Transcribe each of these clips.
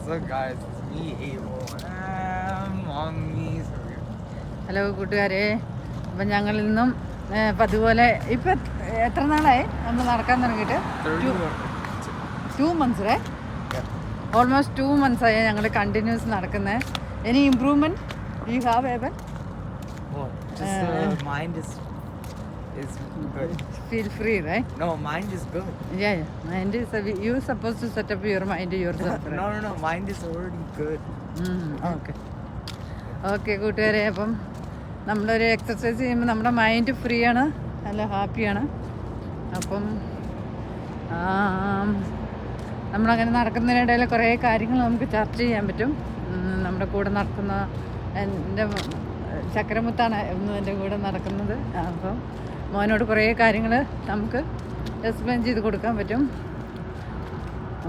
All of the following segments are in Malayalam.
ഹലോ കൂട്ടുകാരെ, അപ്പം ഞങ്ങളിൽ നിന്നും അതുപോലെ ഇപ്പം എത്ര നാളായി നമ്മൾ നടക്കാൻ തുടങ്ങിയിട്ട്? 2 months ഓൾമോസ്റ്റ് 2 months ആയി ഞങ്ങൾ കണ്ടിന്യൂസ് നടക്കുന്നത്. Any improvement you have ever? Mind is good. Feel free, right? No, mind is good. Yeah. Mind is you supposed to set up your mind yourself, right? No. Mind is already good. Okay കൂട്ടുകാരെ, അപ്പം നമ്മളൊരു എക്സസൈസ് ചെയ്യുമ്പോൾ നമ്മുടെ മൈൻഡ് ഫ്രീ ആണ്, നല്ല ഹാപ്പിയാണ്. അപ്പം നമ്മളങ്ങനെ നടക്കുന്നതിനിടയിൽ കുറേ കാര്യങ്ങൾ നമുക്ക് ചർച്ച ചെയ്യാൻ പറ്റും. നമ്മുടെ കൂടെ നടക്കുന്ന എൻ്റെ ചക്രമുത്താണ് എൻ്റെ കൂടെ നടക്കുന്നത്. അപ്പം മോനോട് കുറേ കാര്യങ്ങൾ നമുക്ക് എക്സ്പ്ലെയിൻ ചെയ്ത് കൊടുക്കാൻ പറ്റും.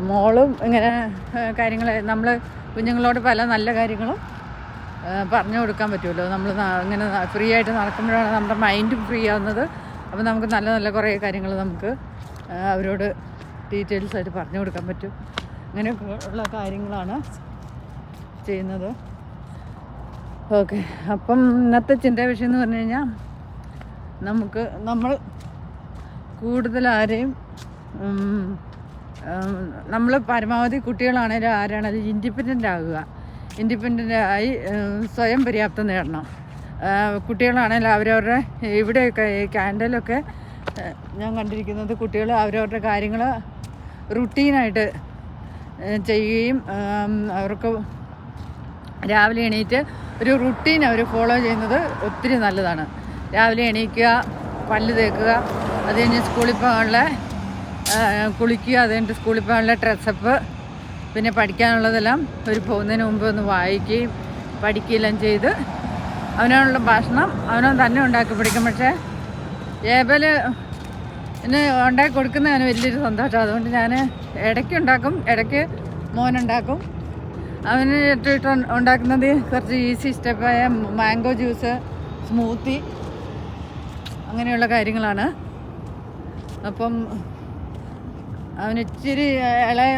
മോളും ഇങ്ങനെ കാര്യങ്ങൾ നമ്മൾ കുഞ്ഞുങ്ങളോട് പല നല്ല കാര്യങ്ങളും പറഞ്ഞു കൊടുക്കാൻ പറ്റുമല്ലോ. നമ്മൾ ഇങ്ങനെ ഫ്രീ ആയിട്ട് നടക്കുമ്പോഴാണ് നമ്മുടെ മൈൻഡും ഫ്രീ ആവുന്നത്. അപ്പോൾ നമുക്ക് നല്ല നല്ല കുറേ കാര്യങ്ങൾ നമുക്ക് അവരോട് ഡീറ്റെയിൽസ് ആയിട്ട് പറഞ്ഞു കൊടുക്കാൻ പറ്റും. അങ്ങനെയൊക്കെ ഉള്ള കാര്യങ്ങളാണ് ചെയ്യുന്നത്. ഓക്കെ, അപ്പം ഇന്നത്തെ ചിന്താ വിഷയം എന്ന് പറഞ്ഞു കഴിഞ്ഞാൽ നമ്മൾ കൂടുതൽ ആരെയും നമ്മൾ പരമാവധി കുട്ടികളാണേലും ആരാണേലും ഇൻഡിപെൻഡൻ്റ് ആയി സ്വയം പര്യാപ്തം നേടണം. കുട്ടികളാണേലും അവരവരുടെ ഇവിടെയൊക്കെ ഈ ക്യാൻഡലൊക്കെ ഞാൻ കണ്ടിരിക്കുന്നത് കുട്ടികൾ അവരവരുടെ കാര്യങ്ങൾ റുട്ടീനായിട്ട് ചെയ്യുകയും അവർക്ക് രാവിലെ എണീറ്റ് ഒരു റുട്ടീൻ അവർ ഫോളോ ചെയ്യുന്നത് ഒത്തിരി നല്ലതാണ്. രാവിലെ എണീക്കുക, പല്ല് തേക്കുക, അത് കഴിഞ്ഞ് സ്കൂളിൽ പോകാനുള്ള കുളിക്കുക, അത് കഴിഞ്ഞിട്ട് സ്കൂളിൽ പോകാനുള്ള ഡ്രസ്സപ്പ്, പിന്നെ പഠിക്കാനുള്ളതെല്ലാം ഒരു പോകുന്നതിന് മുമ്പ് ഒന്ന് വായിക്കുകയും പഠിക്കുകയെല്ലാം ചെയ്ത് അവനുള്ള ഭക്ഷണം അവനവൻ തന്നെ ഉണ്ടാക്കി പിടിക്കും. പക്ഷേ ഏബല് ഉണ്ടാക്കി കൊടുക്കുന്നതിന് വലിയൊരു സന്തോഷം. അതുകൊണ്ട് ഞാൻ ഇടയ്ക്ക് ഉണ്ടാക്കും, ഇടയ്ക്ക് മോനുണ്ടാക്കും. അവന് ഇട്ടിട്ട് ഉണ്ടാക്കുന്നത് കുറച്ച് ഈസി സ്റ്റെപ്പായ മാംഗോ ജ്യൂസ്, സ്മൂത്തി, അങ്ങനെയുള്ള കാര്യങ്ങളാണ്. അപ്പം അവന് ഇച്ചിരി ഇളയ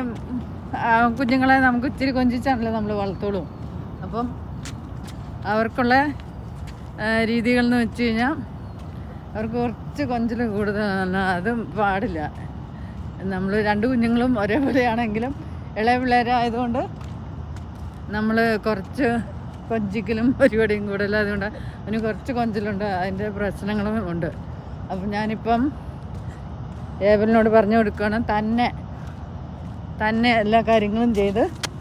കുഞ്ഞുങ്ങളെ നമുക്ക് ഇച്ചിരി കൊഞ്ചിച്ചാണല്ലോ നമ്മൾ വളർത്തോളൂ. അപ്പം അവർക്കുള്ള രീതികൾ എന്ന് വെച്ച് കഴിഞ്ഞാൽ അവർക്ക് കുറച്ച് കൊഞ്ചൽ കൂടുതലാണ്. അതും പാടില്ല. നമ്മൾ 2 കുഞ്ഞുങ്ങളും ഒരേപോലെയാണെങ്കിലും ഇളയ പിള്ളേരായതുകൊണ്ട് നമ്മൾ കുറച്ച് കൊഞ്ചിക്കലും പരിപാടിയും കൂടുതൽ, അതുകൊണ്ട് അവന് കുറച്ച് കൊഞ്ചലുണ്ട്, അതിൻ്റെ പ്രശ്നങ്ങളും ഉണ്ട്. അപ്പം ഞാനിപ്പം ഏബലിനോട് പറഞ്ഞു കൊടുക്കണം തന്നെ എല്ലാ കാര്യങ്ങളും ചെയ്ത്